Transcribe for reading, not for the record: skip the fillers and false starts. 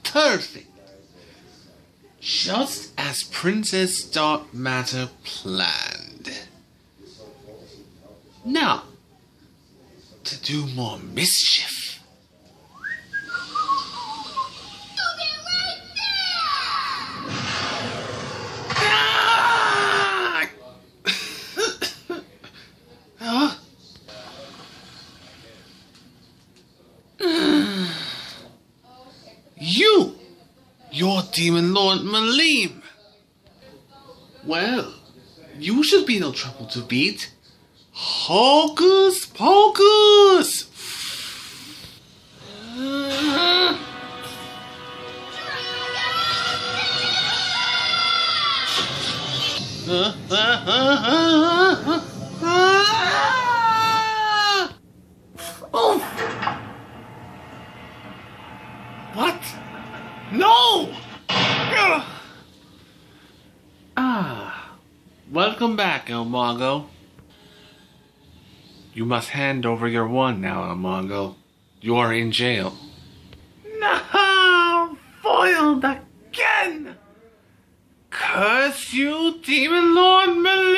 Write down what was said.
Perfect. Just as Princess Dark Matter planned. Now, to do more mischief. Huh? You're Demon Lord Malim. Well, you should be no trouble to beat. Hocus Pocus! Oh! What? No! Welcome back, El Mago. You must hand over your wand now, El Mago. You are in jail. No! Foiled again! Curse you, Demon Lord Malim!